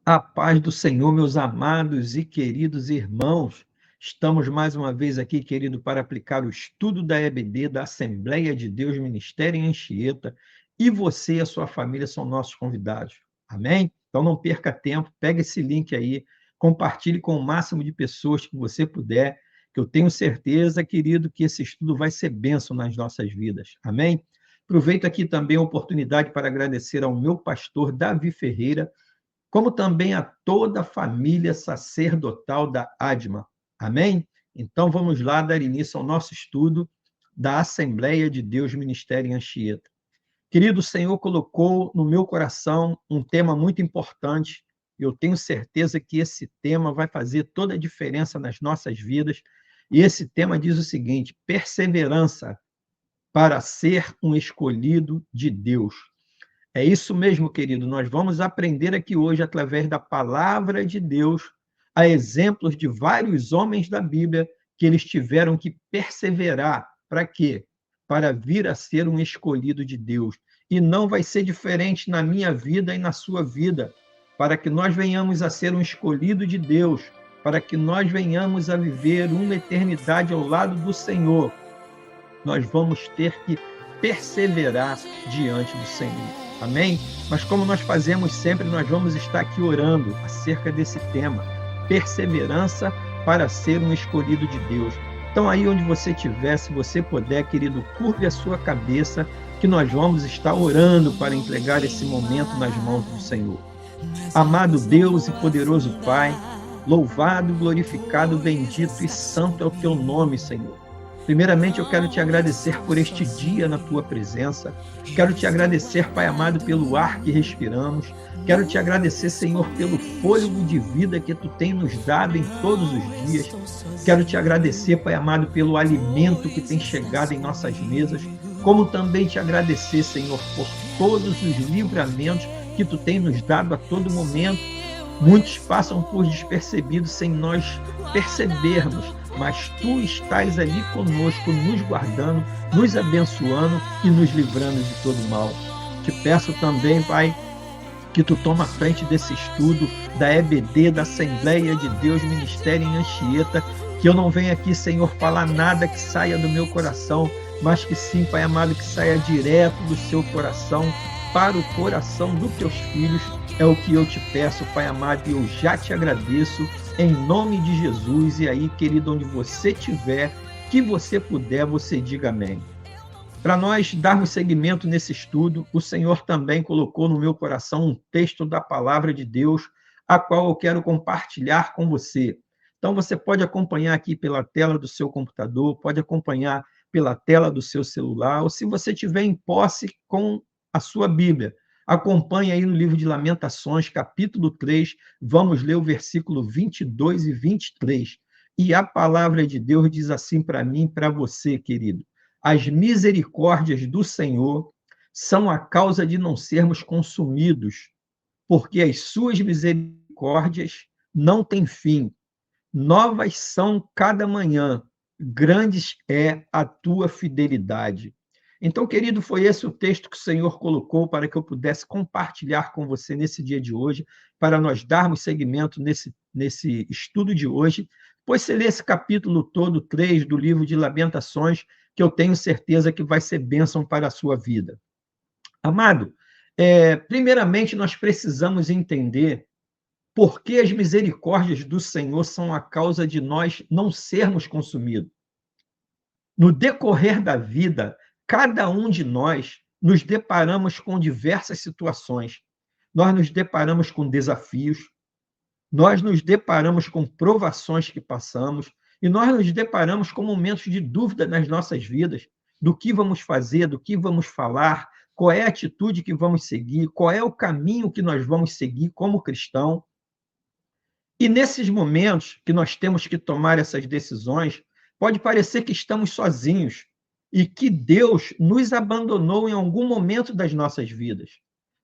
A paz do Senhor, meus amados e queridos irmãos. Estamos mais uma vez aqui, querido, para aplicar o estudo da EBD, da Assembleia de Deus Ministério em Anchieta, e você e a sua família são nossos convidados. Amém? Então não perca tempo, pega esse link aí, compartilhe com o máximo de pessoas que você puder, que eu tenho certeza, querido, que esse estudo vai ser bênção nas nossas vidas. Amém? Aproveito aqui também a oportunidade para agradecer ao meu pastor Davi Ferreira, como também a toda a família sacerdotal da ADMA. Amém? Então vamos lá dar início ao nosso estudo da Assembleia de Deus Ministério em Anchieta. Querido, o Senhor colocou no meu coração um tema muito importante. Eu tenho certeza que esse tema vai fazer toda a diferença nas nossas vidas. E esse tema diz o seguinte: perseverança para ser um escolhido de Deus. É isso mesmo, querido. Nós vamos aprender aqui hoje, através da palavra de Deus, a exemplos de vários homens da Bíblia que eles tiveram que perseverar. Para quê? Para vir a ser um escolhido de Deus. E não vai ser diferente na minha vida e na sua vida. Para que nós venhamos a ser um escolhido de Deus, para que nós venhamos a viver uma eternidade ao lado do Senhor, nós vamos ter que perseverar diante do Senhor. Amém? Mas como nós fazemos sempre, nós vamos estar aqui orando acerca desse tema, perseverança para ser um escolhido de Deus. Então aí onde você estiver, se você puder, querido, curve a sua cabeça, que nós vamos estar orando para entregar esse momento nas mãos do Senhor. Amado Deus e poderoso Pai, louvado, glorificado, bendito e santo é o teu nome, Senhor. Primeiramente, eu quero te agradecer por este dia na tua presença. Quero te agradecer, Pai amado, pelo ar que respiramos. Quero te agradecer, Senhor, pelo fôlego de vida que tu tem nos dado em todos os dias. Quero te agradecer, Pai amado, pelo alimento que tem chegado em nossas mesas. Como também te agradecer, Senhor, por todos os livramentos que tu tem nos dado a todo momento. Muitos passam por despercebidos sem nós percebermos, mas tu estás ali conosco, nos guardando, nos abençoando e nos livrando de todo mal. Te peço também, Pai, que tu toma a frente desse estudo da EBD, da Assembleia de Deus Ministério em Anchieta, que eu não venha aqui, Senhor, falar nada que saia do meu coração, mas que sim, Pai amado, que saia direto do seu coração para o coração dos teus filhos. É o que eu te peço, Pai amado, e eu já te agradeço, em nome de Jesus. E aí, querido, onde você estiver, que você puder, você diga amém. Para nós darmos seguimento nesse estudo, o Senhor também colocou no meu coração um texto da palavra de Deus, a qual eu quero compartilhar com você. Então, você pode acompanhar aqui pela tela do seu computador, pode acompanhar pela tela do seu celular, ou se você tiver em posse com a sua Bíblia, acompanhe aí no livro de Lamentações, capítulo 3, vamos ler o versículo 22 e 23. E a palavra de Deus diz assim para mim e para você, querido: as misericórdias do Senhor são a causa de não sermos consumidos, porque as suas misericórdias não têm fim. Novas são cada manhã, grandes é a tua fidelidade. Então, querido, foi esse o texto que o Senhor colocou para que eu pudesse compartilhar com você nesse dia de hoje, para nós darmos seguimento nesse estudo de hoje. Pois você lê esse capítulo todo, 3 do livro de Lamentações, que eu tenho certeza que vai ser bênção para a sua vida. Amado, primeiramente nós precisamos entender por que as misericórdias do Senhor são a causa de nós não sermos consumidos. No decorrer da vida, cada um de nós nos deparamos com diversas situações. Nós nos deparamos com desafios, nós nos deparamos com provações que passamos, e nós nos deparamos com momentos de dúvida nas nossas vidas, do que vamos fazer, do que vamos falar, qual é a atitude que vamos seguir, qual é o caminho que nós vamos seguir como cristão. E nesses momentos que nós temos que tomar essas decisões, pode parecer que estamos sozinhos e que Deus nos abandonou em algum momento das nossas vidas.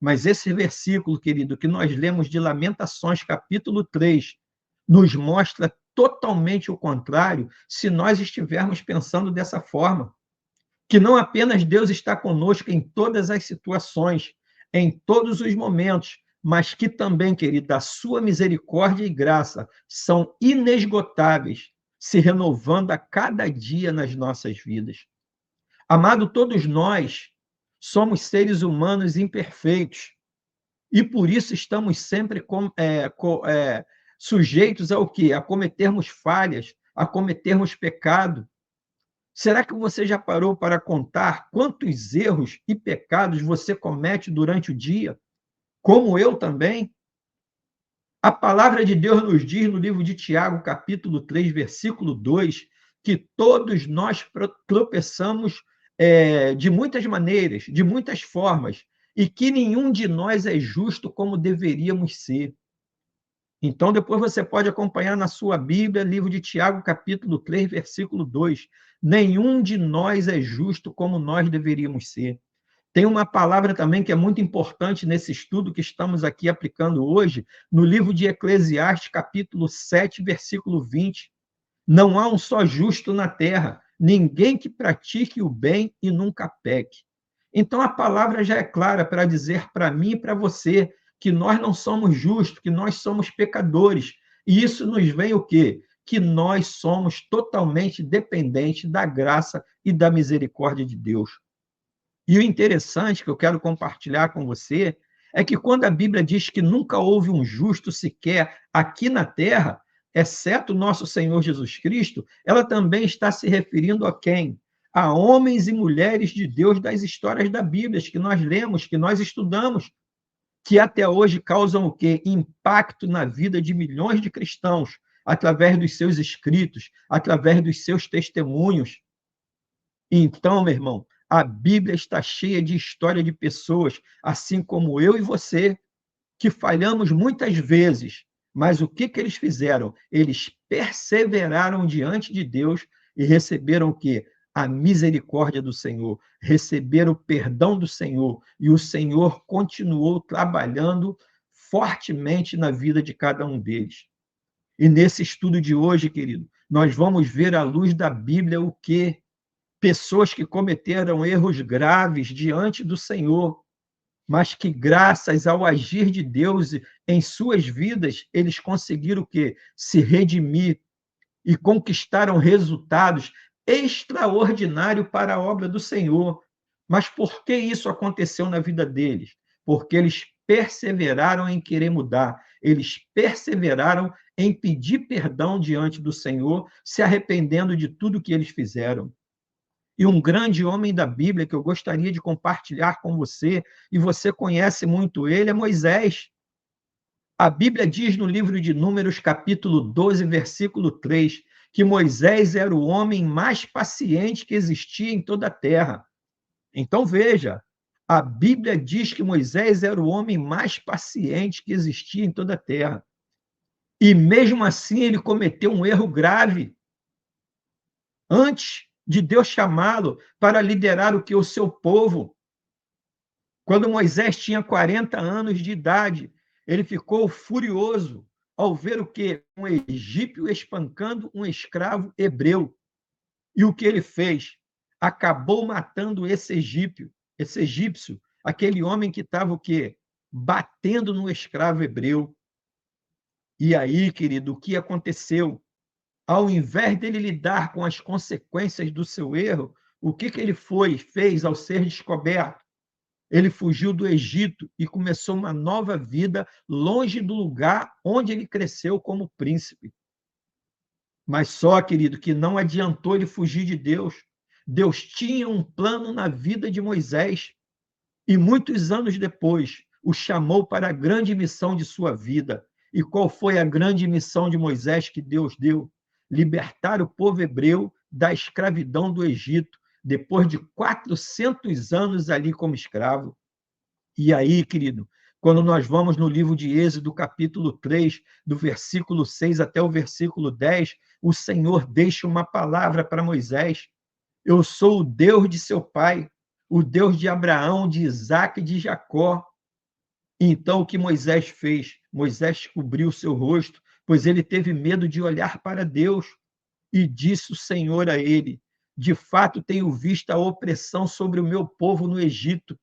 Mas esse versículo, querido, que nós lemos de Lamentações, capítulo 3, nos mostra totalmente o contrário, se nós estivermos pensando dessa forma. Que não apenas Deus está conosco em todas as situações, em todos os momentos, mas que também, querido, a sua misericórdia e graça são inesgotáveis, se renovando a cada dia nas nossas vidas. Amado, todos nós somos seres humanos imperfeitos e por isso estamos sempre sujeitos ao quê? A cometermos falhas, a cometermos pecado. Será que você já parou para contar quantos erros e pecados você comete durante o dia? Como eu também? A palavra de Deus nos diz no livro de Tiago, capítulo 3, versículo 2, que todos nós tropeçamos de muitas maneiras, de muitas formas, e que nenhum de nós é justo como deveríamos ser. Então, depois você pode acompanhar na sua Bíblia, livro de Tiago, capítulo 3, versículo 2. Nenhum de nós é justo como nós deveríamos ser. Tem uma palavra também que é muito importante nesse estudo que estamos aqui aplicando hoje, no livro de Eclesiastes, capítulo 7, versículo 20. Não há um só justo na terra, ninguém que pratique o bem e nunca peque. Então a palavra já é clara para dizer para mim e para você que nós não somos justos, que nós somos pecadores. E isso nos vem o quê? Que nós somos totalmente dependentes da graça e da misericórdia de Deus. E o interessante que eu quero compartilhar com você é que quando a Bíblia diz que nunca houve um justo sequer aqui na terra, exceto o nosso Senhor Jesus Cristo, ela também está se referindo a quem? A homens e mulheres de Deus das histórias da Bíblia, que nós lemos, que nós estudamos, que até hoje causam o quê? Impacto na vida de milhões de cristãos, através dos seus escritos, através dos seus testemunhos. Então, meu irmão, a Bíblia está cheia de história de pessoas, assim como eu e você, que falhamos muitas vezes, mas o que eles fizeram? Eles perseveraram diante de Deus e receberam o quê? A misericórdia do Senhor, receberam o perdão do Senhor, e o Senhor continuou trabalhando fortemente na vida de cada um deles. E nesse estudo de hoje, querido, nós vamos ver à luz da Bíblia o quê? Pessoas que cometeram erros graves diante do Senhor, mas que, graças ao agir de Deus em suas vidas, eles conseguiram o quê? Se redimir e conquistaram resultados extraordinários para a obra do Senhor. Mas por que isso aconteceu na vida deles? Porque eles perseveraram em querer mudar, eles perseveraram em pedir perdão diante do Senhor, se arrependendo de tudo que eles fizeram. E um grande homem da Bíblia que eu gostaria de compartilhar com você, e você conhece muito ele, é Moisés. A Bíblia diz no livro de Números, capítulo 12, versículo 3, que Moisés era o homem mais paciente que existia em toda a terra. Então veja, a Bíblia diz que Moisés era o homem mais paciente que existia em toda a terra. E mesmo assim ele cometeu um erro grave. Antes de Deus chamá-lo para liderar o que? O seu povo. Quando Moisés tinha 40 anos de idade, ele ficou furioso ao ver o que? Um egípcio espancando um escravo hebreu. E o que ele fez? Acabou matando esse egípcio, aquele homem que estava o quê? Batendo no escravo hebreu. E aí, querido, o que aconteceu? Ao invés dele lidar com as consequências do seu erro, o que ele fez ao ser descoberto? Ele fugiu do Egito e começou uma nova vida longe do lugar onde ele cresceu como príncipe. Mas só, querido, que não adiantou ele fugir de Deus. Deus tinha um plano na vida de Moisés e muitos anos depois o chamou para a grande missão de sua vida. E qual foi a grande missão de Moisés que Deus deu? Libertar o povo hebreu da escravidão do Egito, depois de 400 anos ali como escravo. E aí, querido, quando nós vamos no livro de Êxodo, capítulo 3, do versículo 6 até o versículo 10, o Senhor deixa uma palavra para Moisés. Eu sou o Deus de seu pai, o Deus de Abraão, de Isaque e de Jacó. Então, o que Moisés fez? Moisés cobriu o seu rosto, pois ele teve medo de olhar para Deus. E disse o Senhor a ele: de fato, tenho visto a opressão sobre o meu povo no Egito,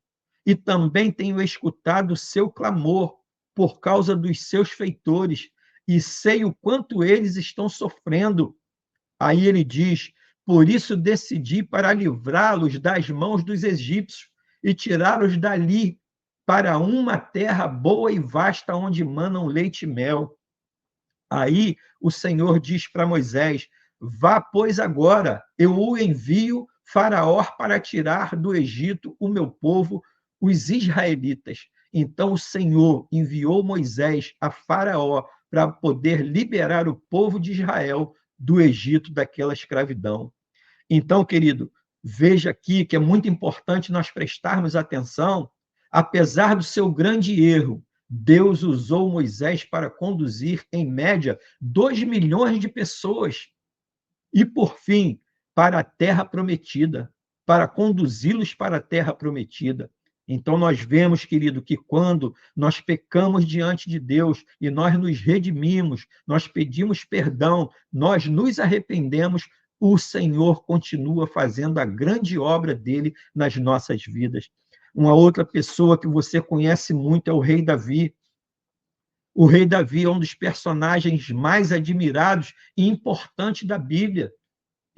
e também tenho escutado o seu clamor. por causa dos seus feitores, e sei o quanto eles estão sofrendo. Aí ele diz: por isso decidi para livrá-los das mãos dos egípcios e tirá-los dali para uma terra boa e vasta, onde manam leite e mel. Aí o Senhor diz para Moisés: vá, pois, agora, eu o envio Faraó para tirar do Egito o meu povo, os israelitas. Então o Senhor enviou Moisés a Faraó para poder liberar o povo de Israel do Egito, daquela escravidão. Então, querido, veja aqui que é muito importante nós prestarmos atenção. Apesar do seu grande erro, Deus usou Moisés para conduzir, em média, 2 milhões de pessoas. E, por fim, para a terra prometida, para conduzi-los para a terra prometida. Então, nós vemos, querido, que quando nós pecamos diante de Deus e nós nos redimimos, nós pedimos perdão, nós nos arrependemos, o Senhor continua fazendo a grande obra dele nas nossas vidas. Uma outra pessoa que você conhece muito é o rei Davi. O rei Davi é um dos personagens mais admirados e importantes da Bíblia.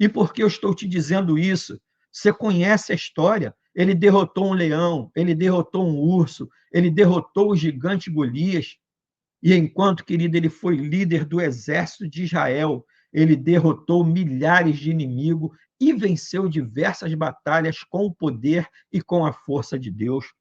E por que eu estou te dizendo isso? Você conhece a história. Ele derrotou um leão, ele derrotou um urso, ele derrotou o gigante Golias. E enquanto, querido, ele foi líder do exército de Israel, ele derrotou milhares de inimigos e venceu diversas batalhas com o poder e com a força de Deus.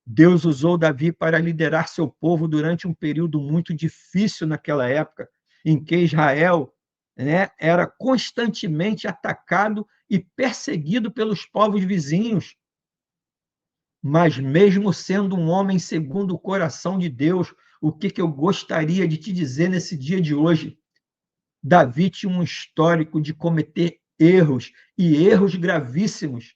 Deus usou Davi para liderar seu povo durante um período muito difícil naquela época, em que Israel, né, era constantemente atacado e perseguido pelos povos vizinhos. Mas mesmo sendo um homem segundo o coração de Deus, o que eu gostaria de te dizer nesse dia de hoje? Davi tinha um histórico de cometer erros, e erros gravíssimos.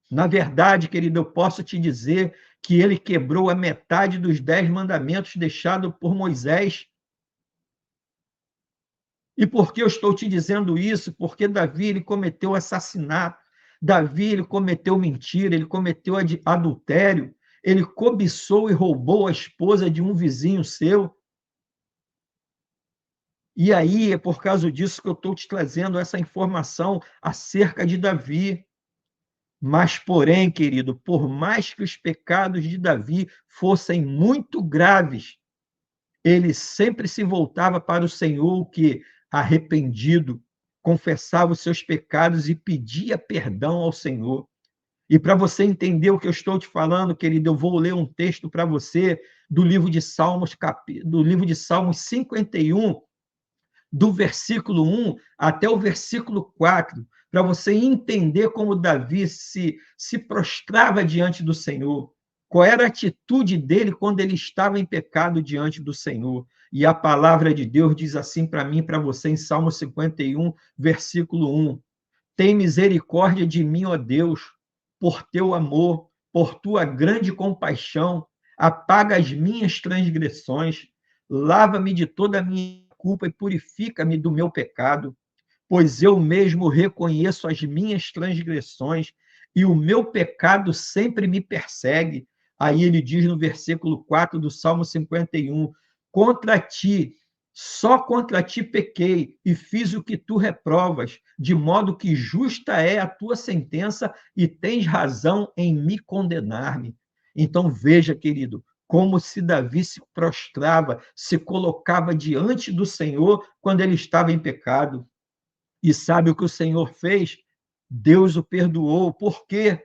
Na verdade, querido, eu posso te dizer que ele quebrou a metade dos 10 mandamentos deixados por Moisés. E por que eu estou te dizendo isso? Porque Davi, ele cometeu assassinato, Davi, ele cometeu mentira, ele cometeu adultério, ele cobiçou e roubou a esposa de um vizinho seu. E aí é por causa disso que eu estou te trazendo essa informação acerca de Davi. Mas, porém, querido, por mais que os pecados de Davi fossem muito graves, ele sempre se voltava para o Senhor, que, arrependido, confessava os seus pecados e pedia perdão ao Senhor. E para você entender o que eu estou te falando, querido, eu vou ler um texto para você do livro de Salmos, do livro de Salmos 51, do versículo 1 até o versículo 4, para você entender como Davi se prostrava diante do Senhor. Qual era a atitude dele quando ele estava em pecado diante do Senhor? E a palavra de Deus diz assim para mim e para você em Salmo 51, versículo 1. Tem misericórdia de mim, ó Deus, por teu amor, por tua grande compaixão, apaga as minhas transgressões, lava-me de toda a minha culpa e purifica-me do meu pecado, pois eu mesmo reconheço as minhas transgressões e o meu pecado sempre me persegue. Aí ele diz no versículo 4 do Salmo 51, contra ti, só contra ti pequei e fiz o que tu reprovas, de modo que justa é a tua sentença e tens razão em me condenar-me. Então veja, querido, como se Davi se prostrava, se colocava diante do Senhor quando ele estava em pecado. E sabe o que o Senhor fez? Deus o perdoou. Por quê?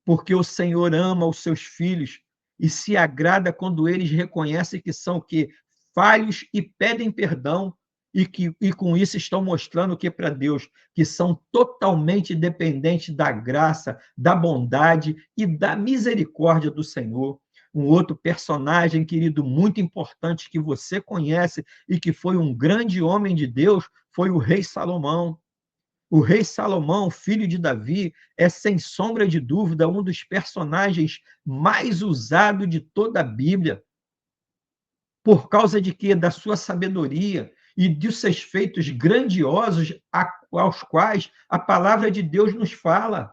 Porque o Senhor ama os seus filhos e se agrada quando eles reconhecem que são que falhos e pedem perdão e com isso estão mostrando que para Deus que são totalmente dependentes da graça, da bondade e da misericórdia do Senhor. Um outro personagem, querido, muito importante que você conhece e que foi um grande homem de Deus foi o rei Salomão. O rei Salomão, filho de Davi, é, sem sombra de dúvida, um dos personagens mais usados de toda a Bíblia. Por causa de quê? Da sua sabedoria e dos seus feitos grandiosos aos quais a palavra de Deus nos fala.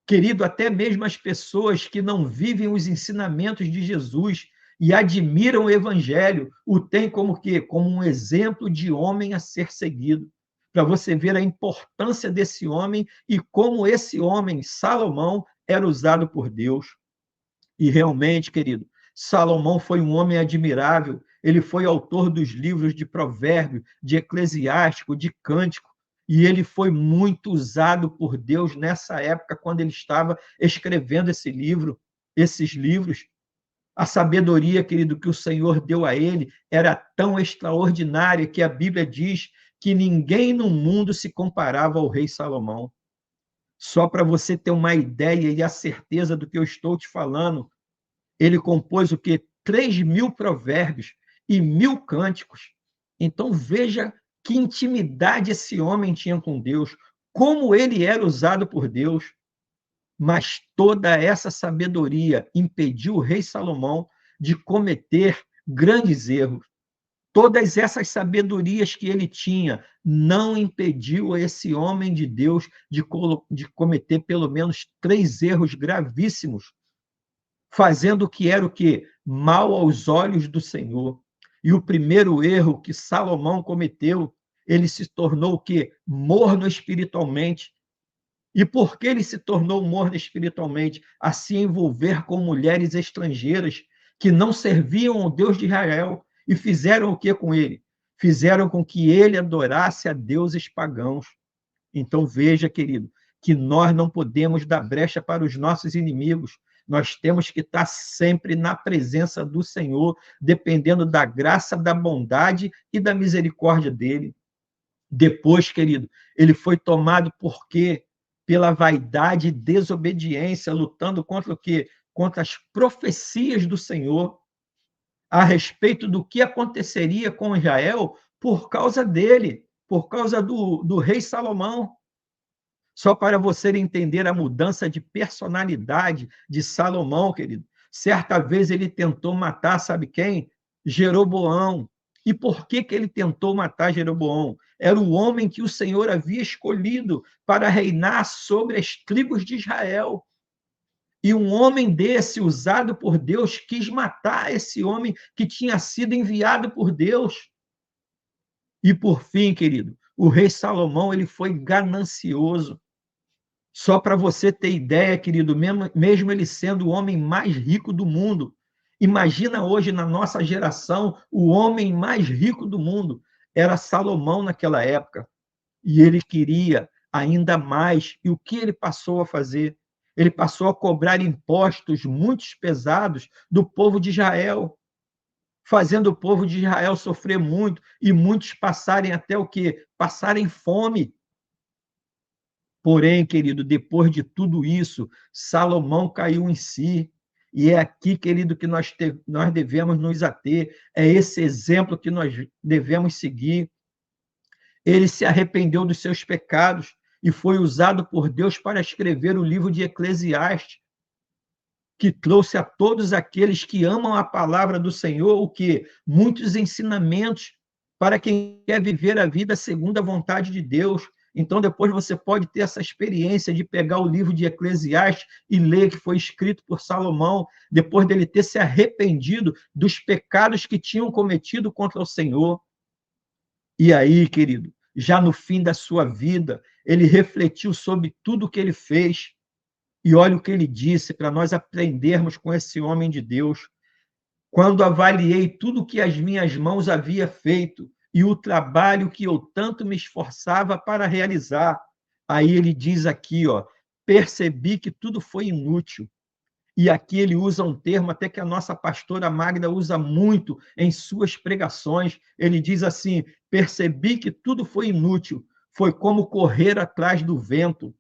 Querido, até mesmo as pessoas que não vivem os ensinamentos de Jesus, e admiram o evangelho, o têm como quê? Como um exemplo de homem a ser seguido. Para você ver a importância desse homem e como esse homem, Salomão, era usado por Deus. E realmente, querido, Salomão foi um homem admirável. Ele foi autor dos livros de Provérbio, de Eclesiástico, de Cântico. E ele foi muito usado por Deus nessa época, quando ele estava escrevendo esses livros. A sabedoria, querido, que o Senhor deu a ele era tão extraordinária que a Bíblia diz que ninguém no mundo se comparava ao rei Salomão. Só para você ter uma ideia e a certeza do que eu estou te falando, ele compôs o quê? 3.000 provérbios e 1.000 cânticos. Então veja que intimidade esse homem tinha com Deus, como ele era usado por Deus. Mas toda essa sabedoria impediu o rei Salomão de cometer grandes erros. Todas essas sabedorias que ele tinha não impediu esse homem de Deus de cometer pelo menos 3 erros gravíssimos, fazendo o que era o quê? Mal aos olhos do Senhor. E o primeiro erro que Salomão cometeu, ele se tornou o quê? Morno espiritualmente. E por que ele se tornou morno espiritualmente? A se envolver com mulheres estrangeiras que não serviam ao Deus de Israel e fizeram o que com ele? Fizeram com que ele adorasse a deuses pagãos. Então veja, querido, que nós não podemos dar brecha para os nossos inimigos. Nós temos que estar sempre na presença do Senhor, dependendo da graça, da bondade e da misericórdia dele. Depois, querido, ele foi tomado por quê? Pela vaidade e desobediência, lutando contra o quê? Contra as profecias do Senhor a respeito do que aconteceria com Israel por causa dele, por causa do rei Salomão. Só para você entender a mudança de personalidade de Salomão, querido. Certa vez ele tentou matar, sabe quem? Jeroboão. E por que ele tentou matar Jeroboão? Era o homem que o Senhor havia escolhido para reinar sobre as tribos de Israel. E um homem desse, usado por Deus, quis matar esse homem que tinha sido enviado por Deus. E por fim, querido, o rei Salomão ele foi ganancioso. Só para você ter ideia, querido, mesmo ele sendo o homem mais rico do mundo, imagina hoje na nossa geração, o homem mais rico do mundo era Salomão naquela época. E ele queria ainda mais. E o que ele passou a fazer? Ele passou a cobrar impostos muito pesados do povo de Israel, fazendo o povo de Israel sofrer muito e muitos passarem até o quê? Passarem fome. Porém, querido, depois de tudo isso, Salomão caiu em si. E é aqui, querido, que nós devemos nos ater. É esse exemplo que nós devemos seguir. Ele se arrependeu dos seus pecados e foi usado por Deus para escrever o livro de Eclesiastes, que trouxe a todos aqueles que amam a palavra do Senhor o quê? Muitos ensinamentos para quem quer viver a vida segundo a vontade de Deus. Então, depois você pode ter essa experiência de pegar o livro de Eclesiastes e ler que foi escrito por Salomão, depois dele ter se arrependido dos pecados que tinham cometido contra o Senhor. E aí, querido, já no fim da sua vida, ele refletiu sobre tudo o que ele fez. E olha o que ele disse para nós aprendermos com esse homem de Deus. Quando avaliei tudo o que as minhas mãos havia feito e o trabalho que eu tanto me esforçava para realizar, aí ele diz aqui, ó, percebi que tudo foi inútil. E aqui ele usa um termo até que a nossa pastora Magda usa muito em suas pregações. Ele diz assim: percebi que tudo foi inútil, foi como correr atrás do vento.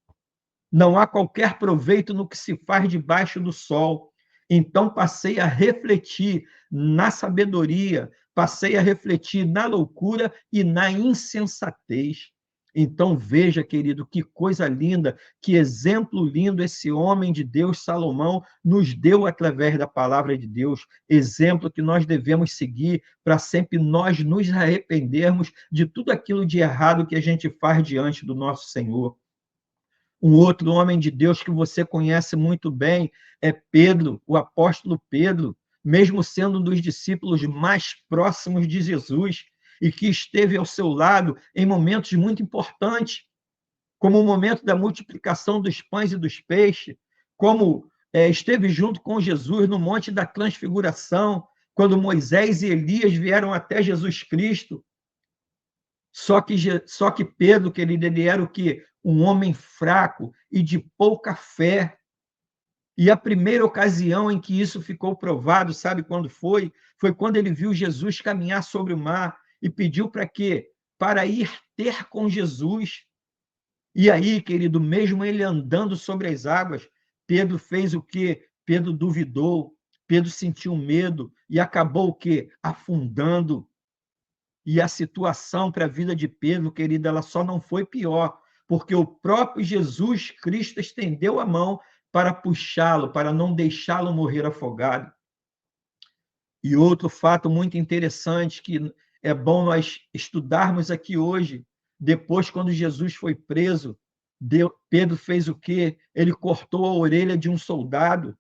Não há qualquer proveito no que se faz debaixo do sol. Então passei a refletir na sabedoria, passei a refletir na loucura e na insensatez. Então veja, querido, que coisa linda, que exemplo lindo esse homem de Deus, Salomão, nos deu através da palavra de Deus. Exemplo que nós devemos seguir para sempre nós nos arrependermos de tudo aquilo de errado que a gente faz diante do nosso Senhor. Um outro homem de Deus que você conhece muito bem é Pedro, o apóstolo Pedro. mesmo sendo um dos discípulos mais próximos de Jesus e que esteve ao seu lado em momentos muito importantes, como o momento da multiplicação dos pães e dos peixes, como esteve junto com Jesus no Monte da Transfiguração, quando Moisés e Elias vieram até Jesus Cristo. Só que Pedro, querido, ele era o quê? Um homem fraco e de pouca fé. E a primeira ocasião em que isso ficou provado, sabe quando foi? Foi quando ele viu Jesus caminhar sobre o mar e pediu para quê? Para ir ter com Jesus. E aí, querido, mesmo ele andando sobre as águas, Pedro fez o quê? Pedro duvidou, Pedro sentiu medo e acabou o quê? Afundando. E a situação para a vida de Pedro, querido, ela só não foi pior, porque o próprio Jesus Cristo estendeu a mão para puxá-lo, para não deixá-lo morrer afogado. E outro fato muito interessante que é bom nós estudarmos aqui hoje, depois, quando Jesus foi preso, Pedro fez o quê? Ele cortou a orelha de um soldado.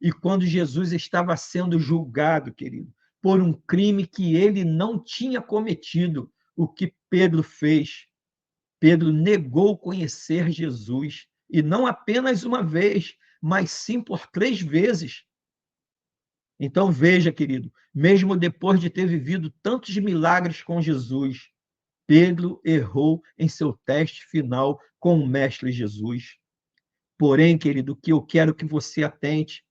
E quando Jesus estava sendo julgado, querido, por um crime que ele não tinha cometido, o que Pedro fez? Pedro negou conhecer Jesus, e não apenas uma vez, mas sim por 3 vezes. Então veja, querido, mesmo depois de ter vivido tantos milagres com Jesus, Pedro errou em seu teste final com o Mestre Jesus. Porém, querido, o que eu quero que você atente,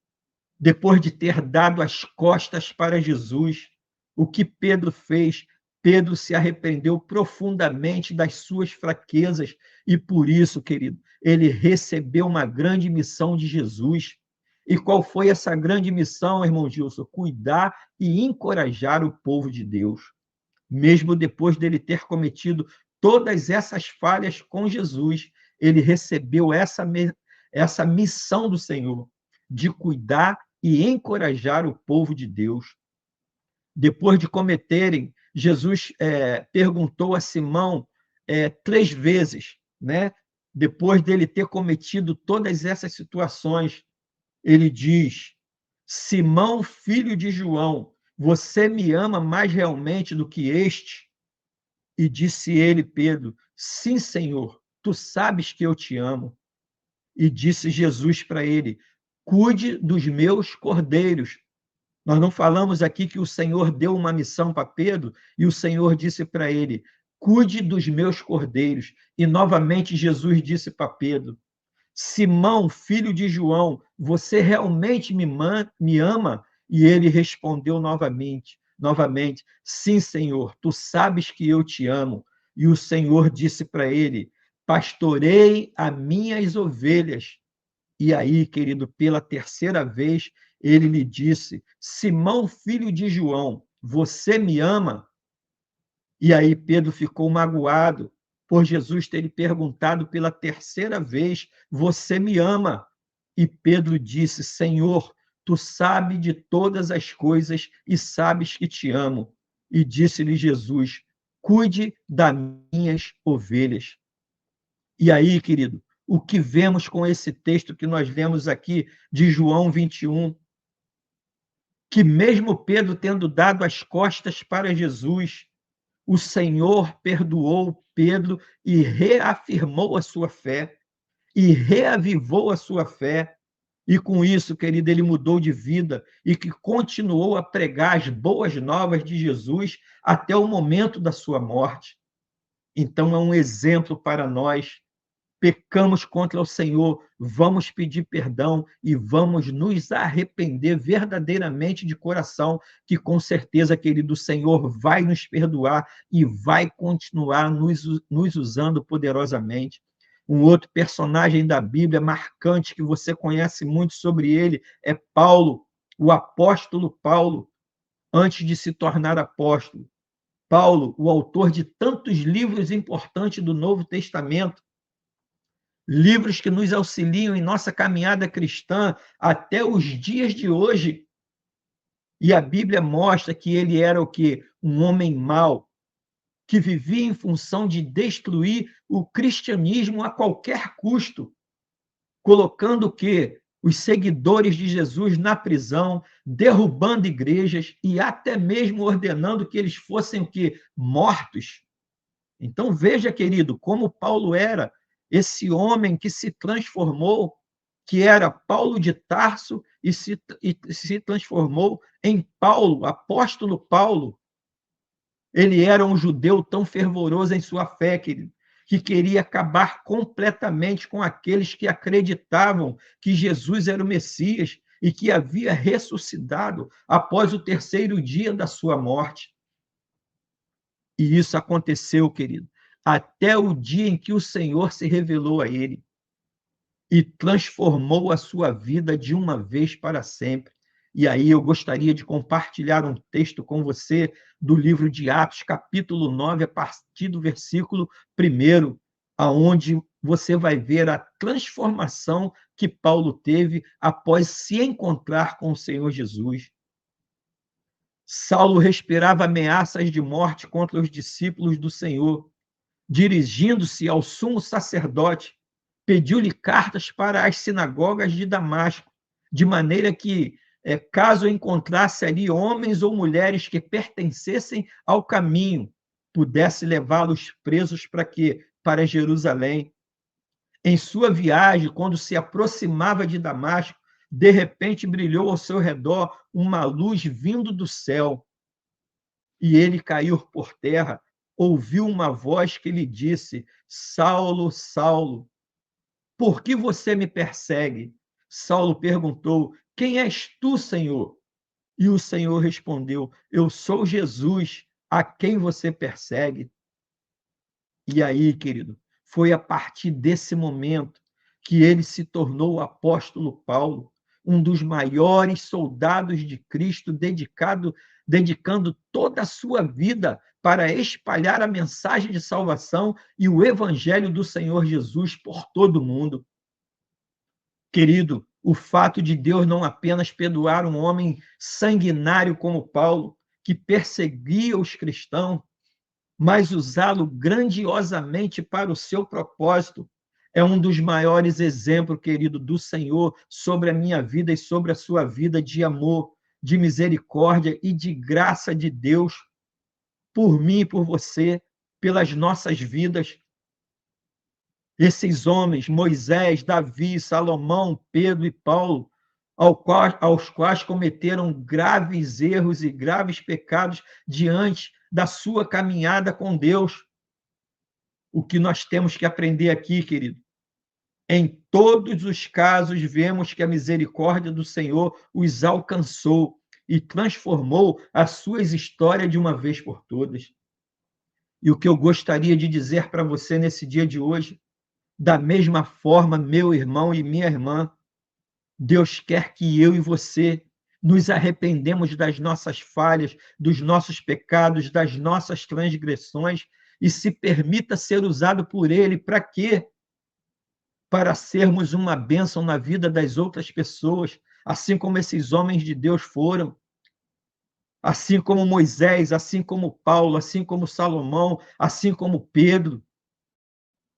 depois de ter dado as costas para Jesus, o que Pedro fez? Pedro se arrependeu profundamente das suas fraquezas e por isso, querido, ele recebeu uma grande missão de Jesus. E qual foi essa grande missão, irmão Gilson? Cuidar e encorajar o povo de Deus. Mesmo depois dele ter cometido todas essas falhas com Jesus, ele recebeu essa missão do Senhor de cuidar e encorajar o povo de Deus. Depois de cometerem, Jesus perguntou a Simão 3 vezes, né? Depois dele ter cometido todas essas situações, ele diz: Simão, filho de João, você me ama mais realmente do que este? E disse ele, Pedro: sim, Senhor, tu sabes que eu te amo. E disse Jesus para ele: cuide dos meus cordeiros. Nós não falamos aqui que o Senhor deu uma missão para Pedro e o Senhor disse para ele: cuide dos meus cordeiros. E novamente Jesus disse para Pedro: Simão, filho de João, você realmente me ama? E ele respondeu novamente, sim, Senhor, tu sabes que eu te amo. E o Senhor disse para ele: pastorei as minhas ovelhas. E aí, querido, pela terceira vez, ele lhe disse: Simão, filho de João, você me ama? E aí Pedro ficou magoado por Jesus ter lhe perguntado pela terceira vez: você me ama? E Pedro disse: Senhor, tu sabes de todas as coisas e sabes que te amo. E disse-lhe Jesus: cuide das minhas ovelhas. E aí, querido, o que vemos com esse texto que nós lemos aqui de João 21, que mesmo Pedro tendo dado as costas para Jesus, o Senhor perdoou Pedro e reafirmou a sua fé, e reavivou a sua fé. E com isso, querido, ele mudou de vida e que continuou a pregar as boas novas de Jesus até o momento da sua morte. Então, é um exemplo para nós. Pecamos contra o Senhor, vamos pedir perdão e vamos nos arrepender verdadeiramente de coração, que com certeza, querido, o Senhor vai nos perdoar e vai continuar nos usando poderosamente. Um outro personagem da Bíblia marcante que você conhece muito sobre ele é Paulo, o apóstolo Paulo, antes de se tornar apóstolo. Paulo, o autor de tantos livros importantes do Novo Testamento, livros que nos auxiliam em nossa caminhada cristã até os dias de hoje. E a Bíblia mostra que ele era o quê? Um homem mau, que vivia em função de destruir o cristianismo a qualquer custo, colocando o quê? Os seguidores de Jesus na prisão, derrubando igrejas e até mesmo ordenando que eles fossem o quê? Mortos. Então veja, querido, como Paulo era esse homem que se transformou, que era Paulo de Tarso e se transformou em Paulo, apóstolo Paulo. Ele era um judeu tão fervoroso em sua fé, querido, que queria acabar completamente com aqueles que acreditavam que Jesus era o Messias e que havia ressuscitado após o terceiro dia da sua morte. E isso aconteceu, querido, até o dia em que o Senhor se revelou a ele e transformou a sua vida de uma vez para sempre. E aí eu gostaria de compartilhar um texto com você do livro de Atos, capítulo 9, a partir do versículo 1, aonde você vai ver a transformação que Paulo teve após se encontrar com o Senhor Jesus. Saulo respirava ameaças de morte contra os discípulos do Senhor. Dirigindo-se ao sumo sacerdote, pediu-lhe cartas para as sinagogas de Damasco, de maneira que, caso encontrasse ali homens ou mulheres que pertencessem ao caminho, pudesse levá-los presos para quê? Para Jerusalém. Em sua viagem, quando se aproximava de Damasco, de repente brilhou ao seu redor uma luz vindo do céu. E ele caiu por terra, ouviu uma voz que lhe disse: Saulo, Saulo, por que você me persegue? Saulo perguntou: Quem és tu, Senhor? E o Senhor respondeu: Eu sou Jesus, a quem você persegue. E aí, querido, foi a partir desse momento que ele se tornou o apóstolo Paulo, um dos maiores soldados de Cristo, dedicando toda a sua vida para espalhar a mensagem de salvação e o evangelho do Senhor Jesus por todo o mundo. Querido, o fato de Deus não apenas perdoar um homem sanguinário como Paulo, que perseguia os cristãos, mas usá-lo grandiosamente para o seu propósito, é um dos maiores exemplos, querido, do Senhor sobre a minha vida e sobre a sua vida de amor, de misericórdia e de graça de Deus por mim e por você, pelas nossas vidas. Esses homens, Moisés, Davi, Salomão, Pedro e Paulo, aos quais cometeram graves erros e graves pecados diante da sua caminhada com Deus. O que nós temos que aprender aqui, querido? Em todos os casos, vemos que a misericórdia do Senhor os alcançou e transformou as suas histórias de uma vez por todas. E o que eu gostaria de dizer para você nesse dia de hoje, da mesma forma, meu irmão e minha irmã, Deus quer que eu e você nos arrependemos das nossas falhas, dos nossos pecados, das nossas transgressões e se permita ser usado por Ele. Para quê? Para sermos uma bênção na vida das outras pessoas, assim como esses homens de Deus foram, assim como Moisés, assim como Paulo, assim como Salomão, assim como Pedro.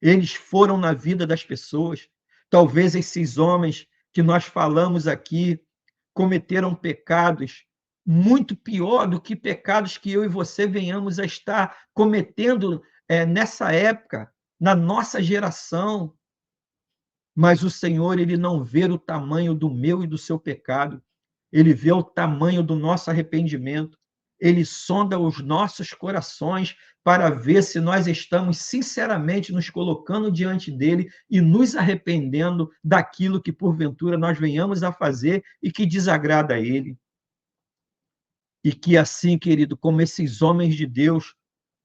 Eles foram na vida das pessoas. Talvez esses homens que nós falamos aqui cometeram pecados muito pior do que pecados que eu e você venhamos a estar cometendo nessa época, na nossa geração. Mas o Senhor, ele não vê o tamanho do meu e do seu pecado. Ele vê o tamanho do nosso arrependimento. Ele sonda os nossos corações para ver se nós estamos sinceramente nos colocando diante dele e nos arrependendo daquilo que porventura nós venhamos a fazer e que desagrada a ele. E que assim, querido, como esses homens de Deus,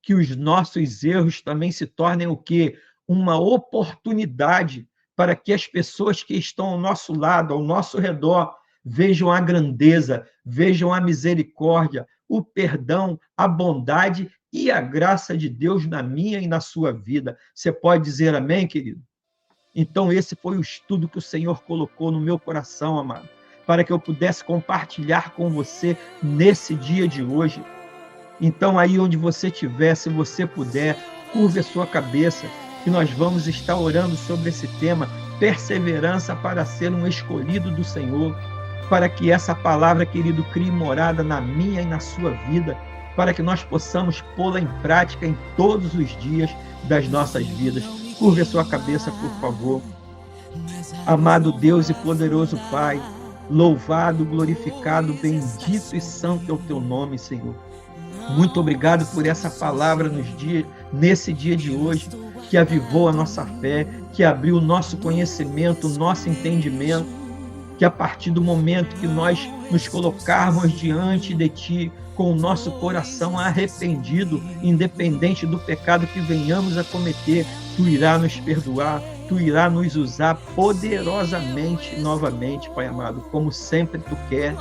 que os nossos erros também se tornem o quê? Uma oportunidade para que as pessoas que estão ao nosso lado, ao nosso redor, vejam a grandeza, vejam a misericórdia, o perdão, a bondade e a graça de Deus na minha e na sua vida. Você pode dizer amém, querido? Então, esse foi o estudo que o Senhor colocou no meu coração, amado, para que eu pudesse compartilhar com você nesse dia de hoje. Então, aí onde você estiver, se você puder, curve a sua cabeça, que nós vamos estar orando sobre esse tema, perseverança para ser um escolhido do Senhor. para que essa palavra, querido, crie morada na minha e na sua vida, para que nós possamos pô-la em prática em todos os dias das nossas vidas. Curve a sua cabeça, por favor. Amado Deus e poderoso Pai, louvado, glorificado, bendito e santo é o teu nome, Senhor. Muito obrigado por essa palavra nesse dia de hoje, que avivou a nossa fé, que abriu o nosso conhecimento, o nosso entendimento, que a partir do momento que nós nos colocarmos diante de Ti, com o nosso coração arrependido, independente do pecado que venhamos a cometer, Tu irá nos perdoar, Tu irá nos usar poderosamente novamente, Pai amado, como sempre Tu quer.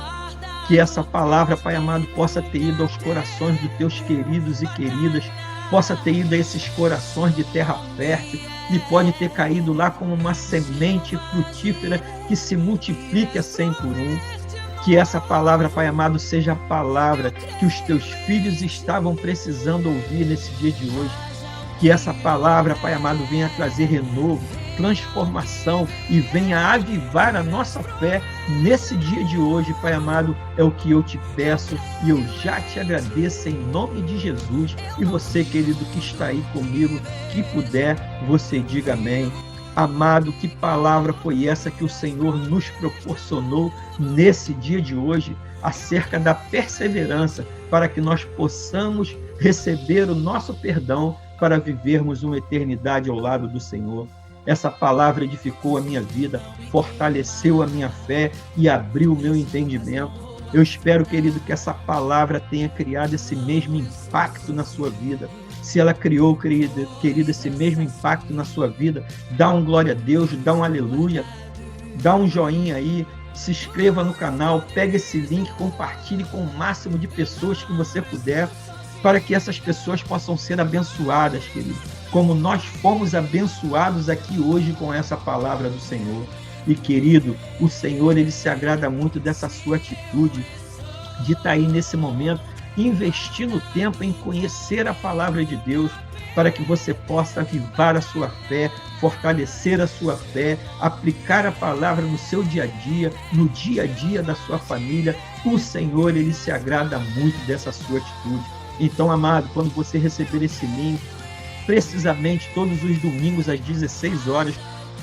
Que essa palavra, Pai amado, possa ter ido aos corações dos Teus queridos e queridas, possa ter ido a esses corações de terra fértil e pode ter caído lá como uma semente frutífera que se multiplique a 100 por 1. Que essa palavra, Pai amado, seja a palavra que os Teus filhos estavam precisando ouvir nesse dia de hoje. Que essa palavra, Pai amado, venha trazer renovo, transformação e venha avivar a nossa fé nesse dia de hoje, Pai amado, é o que eu te peço e eu já te agradeço em nome de Jesus. E você, querido, que está aí comigo, que puder, você diga amém. Amado, que palavra foi essa que o Senhor nos proporcionou nesse dia de hoje, acerca da perseverança, para que nós possamos receber o nosso perdão, para vivermos uma eternidade ao lado do Senhor. Essa palavra edificou a minha vida, fortaleceu a minha fé e abriu o meu entendimento. Eu espero, querido, que essa palavra tenha criado esse mesmo impacto na sua vida. Se ela criou, querido, esse mesmo impacto na sua vida, dá um glória a Deus, dá um aleluia, dá um joinha aí, se inscreva no canal, pegue esse link, compartilhe com o máximo de pessoas que você puder, para que essas pessoas possam ser abençoadas, querido, como nós fomos abençoados aqui hoje com essa palavra do Senhor. E, querido, o Senhor, Ele se agrada muito dessa sua atitude, de estar aí nesse momento, investindo tempo em conhecer a palavra de Deus, para que você possa avivar a sua fé, fortalecer a sua fé, aplicar a palavra no seu dia a dia, no dia a dia da sua família. O Senhor, Ele se agrada muito dessa sua atitude. Então, amado, quando você receber esse link, precisamente todos os domingos às 16 horas,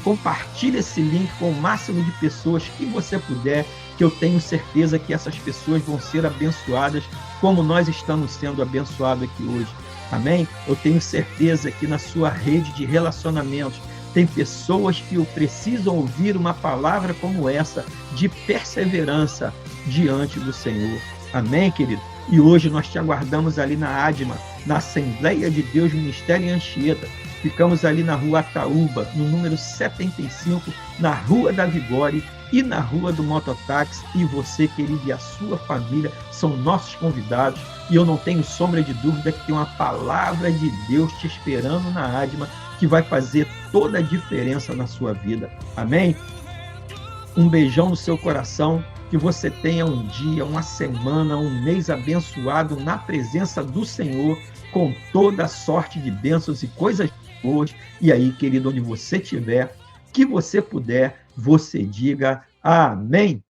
compartilhe esse link com o máximo de pessoas que você puder, que eu tenho certeza que essas pessoas vão ser abençoadas como nós estamos sendo abençoados aqui hoje. Amém? Eu tenho certeza que na sua rede de relacionamentos tem pessoas que precisam ouvir uma palavra como essa, de perseverança diante do Senhor. Amém, querido? E hoje nós te aguardamos ali na ADMA, na Assembleia de Deus Ministério em Anchieta. Ficamos ali na Rua Ataúba, no número 75, na Rua da Vigore e na Rua do Mototáxi. E você, querido, e a sua família são nossos convidados. E eu não tenho sombra de dúvida que tem uma palavra de Deus te esperando na ADMA, que vai fazer toda a diferença na sua vida. Amém? Um beijão no seu coração. Que você tenha um dia, uma semana, um mês abençoado na presença do Senhor, com toda a sorte de bênçãos e coisas boas. E aí, querido, onde você estiver, que você puder, você diga amém.